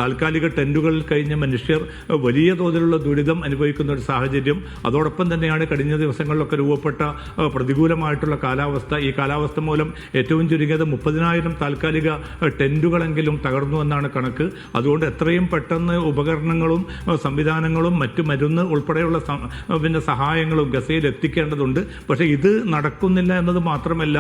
താൽക്കാലിക ടെന്റുകളിൽ കഴിഞ്ഞ മനുഷ്യർ വലിയ തോതിലുള്ള ദുരിതം അനുഭവിക്കുന്ന ഒരു സാഹചര്യം. അതോടൊപ്പം തന്നെയാണ് കഴിഞ്ഞ ദിവസങ്ങളിലൊക്കെ രൂപപ്പെട്ട പ്രതികൂലമായിട്ടുള്ള കാലാവസ്ഥ. ഈ കാലാവസ്ഥ മൂലം ഏറ്റവും ചുരുങ്ങിയത് 30,000 താൽക്കാലിക ടെന്റുകളെങ്കിലും തകർന്നു എന്നാണ് കണക്ക്. അതുകൊണ്ട് എത്രയും പെട്ടെന്ന് ഉപകരണങ്ങളും സംവിധാനങ്ങളും മറ്റു മരുന്ന് ഉൾപ്പെടെയുള്ള സഹായങ്ങളും ഗസയിൽ എത്തിക്കേണ്ടതുണ്ട്. പക്ഷേ ഇത് നടക്കുന്നില്ല എന്നത് മാത്രമല്ല,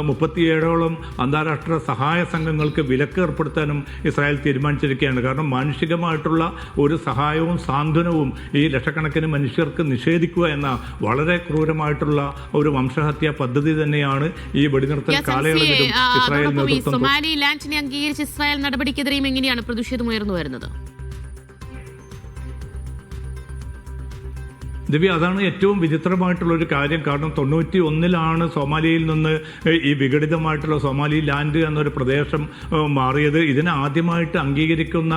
37ഓളം അന്താരാഷ്ട്ര സഹായ സംഘങ്ങൾക്ക് വിലക്ക് ഏർപ്പെടുത്താനും ഇസ്രായേൽ തീരുമാനിച്ചിരിക്കുകയാണ്. കാരണം മാനുഷികമായിട്ടുള്ള ഒരു സഹായവും സാന്ത്വനവും ഈ ലക്ഷക്കണക്കിന് മനുഷ്യർക്ക് നിഷേധിക്കുക എന്ന വളരെ ക്രൂരമായിട്ടുള്ള ഒരു വംശഹത്യാ പദ്ധതി തന്നെയാണ് ഈ വെടിനിർത്തൽ കാലയളവിലും ഇസ്രായേൽ നേതൃത്വം. സൊമാലിലാൻഡിനെ അംഗീകരിച്ച ഇസ്രായേൽ നടപടിക്കെതിരെയും എങ്ങനെയാണ് പ്രതിഷേധമുയർന്നു വരുന്നത്? ദിവ്യ, അതാണ് ഏറ്റവും വിചിത്രമായിട്ടുള്ളൊരു കാര്യം. കാരണം 91-ലാണ് സോമാലിയയിൽ നിന്ന് ഈ വിഘടിതമായിട്ടുള്ള സോമാലി ലാൻഡ് എന്നൊരു പ്രദേശം മാറിയത്. ഇതിനെ ആദ്യമായിട്ട് അംഗീകരിക്കുന്ന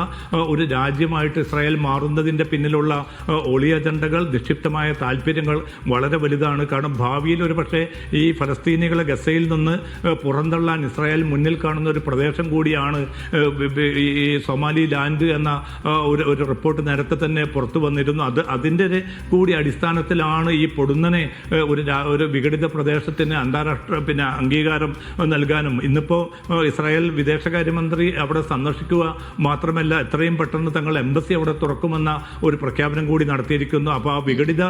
ഒരു രാജ്യമായിട്ട് ഇസ്രായേൽ മാറുന്നതിൻ്റെ പിന്നിലുള്ള ഒളി അജണ്ടകൾ, നിക്ഷിപ്തമായ താല്പര്യങ്ങൾ വളരെ വലുതാണ്. കാരണം ഭാവിയിൽ ഒരു പക്ഷേ ഈ ഫലസ്തീനികളെ ഗസയിൽ നിന്ന് പുറന്തള്ളാൻ ഇസ്രായേൽ മുന്നിൽ കാണുന്ന ഒരു പ്രദേശം കൂടിയാണ് ഈ സോമാലി ലാൻഡ് എന്ന ഒരു റിപ്പോർട്ട് നേരത്തെ തന്നെ പുറത്തു വന്നിരുന്നു. അതിൻ്റെ കൂടി അടിസ്ഥാനത്തിലാണ് ഈ പൊടുന്നനെ ഒരു വിഘടിത പ്രദേശത്തിന് അന്താരാഷ്ട്ര അംഗീകാരം നൽകാനും. ഇന്നിപ്പോൾ ഇസ്രായേൽ വിദേശകാര്യമന്ത്രി അവിടെ സന്ദർശിക്കുക മാത്രമല്ല, എത്രയും പെട്ടെന്ന് തങ്ങൾ എംബസി അവിടെ തുറക്കുമെന്ന ഒരു പ്രഖ്യാപനം കൂടി നടത്തിയിരിക്കുന്നു. അപ്പോൾ ആ വിഘടിത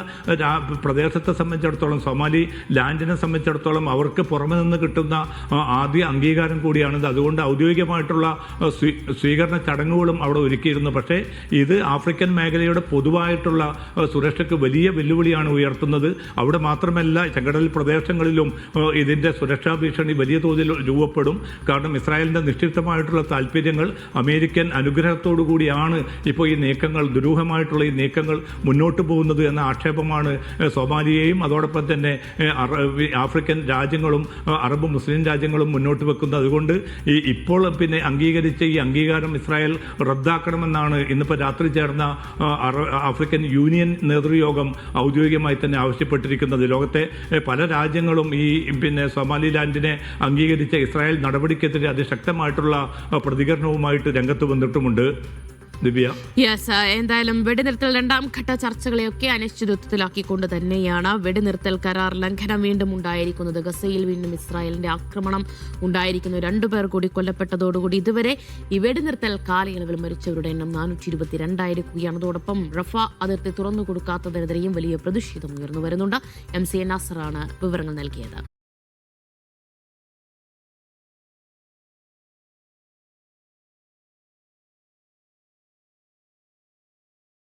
പ്രദേശത്തെ സംബന്ധിച്ചിടത്തോളം, സോമാലി ലാൻഡിനെ സംബന്ധിച്ചിടത്തോളം അവർക്ക് പുറമെ നിന്ന് കിട്ടുന്ന ആദ്യ അംഗീകാരം കൂടിയാണിത്. അതുകൊണ്ട് ഔദ്യോഗികമായിട്ടുള്ള സ്വീകരണ ചടങ്ങുകളും അവിടെ ഒരുക്കിയിരുന്നു. പക്ഷേ ഇത് ആഫ്രിക്കൻ മേഖലയുടെ പൊതുവായിട്ടുള്ള സുരക്ഷയ്ക്ക് വലിയ വെല്ലുവിളിയാണ് ഉയർത്തുന്നത്. അവിടെ മാത്രമല്ല, ചെങ്കടൽ പ്രദേശങ്ങളിലും ഇതിൻ്റെ സുരക്ഷാ ഭീഷണി വലിയ തോതിൽ രൂപപ്പെടും. കാരണം ഇസ്രായേലിൻ്റെ നിശ്ചിതമായിട്ടുള്ള താല്പര്യങ്ങൾ, അമേരിക്കൻ അനുഗ്രഹത്തോടു കൂടിയാണ് ഇപ്പോൾ ഈ നീക്കങ്ങൾ, ദുരൂഹമായിട്ടുള്ള ഈ നീക്കങ്ങൾ മുന്നോട്ട് പോകുന്നത് എന്ന ആക്ഷേപമാണ് സോമാലിയയും അതോടൊപ്പം തന്നെ ആഫ്രിക്കൻ രാജ്യങ്ങളും അറബ് മുസ്ലിം രാജ്യങ്ങളും മുന്നോട്ട് വെക്കുന്നത്. അതുകൊണ്ട് ഇപ്പോൾ അംഗീകരിച്ച ഈ അംഗീകാരം ഇസ്രായേൽ റദ്ദാക്കണമെന്നാണ് ഇന്നിപ്പോൾ രാത്രി ചേർന്ന ആഫ്രിക്കൻ യൂണിയൻ നേതൃയോഗം ഔദ്യോഗികമായി തന്നെ ആവശ്യപ്പെട്ടിരിക്കുന്നത്. ലോകത്തെ പല രാജ്യങ്ങളും ഈ സോമാലിലാൻഡിനെ അംഗീകരിച്ച ഇസ്രായേൽ നടപടിക്കെതിരെ അതിശക്തമായിട്ടുള്ള പ്രതികരണവുമായിട്ട് രംഗത്ത് വന്നിട്ടുമുണ്ട്. ദിവ്യ, എന്തായാലും വെടിനിർത്തൽ രണ്ടാം ഘട്ട ചർച്ചകളെയൊക്കെ അനിശ്ചിതത്വത്തിലാക്കിക്കൊണ്ട് തന്നെയാണ് വെടിനിർത്തൽ കരാർ ലംഘനം വീണ്ടും ഉണ്ടായിരിക്കുന്നത്. ഗസയിൽ വീണ്ടും ഇസ്രായേലിന്റെ ആക്രമണം ഉണ്ടായിരിക്കുന്നു. 2 പേർ കൂടി കൊല്ലപ്പെട്ടതോടുകൂടി ഇതുവരെ ഈ വെടിനിർത്തൽ കാലയളവിൽ മരിച്ചവരുടെ എണ്ണം 422 ആയിരിക്കുകയാണ്. അതോടൊപ്പം റഫ അതിർത്തി തുറന്നു കൊടുക്കാത്തതിനെതിരെയും വലിയ പ്രതിഷേധം ഉയർന്നു വരുന്നുണ്ട്. MC നാസറാണ് വിവരങ്ങൾ നൽകിയത്.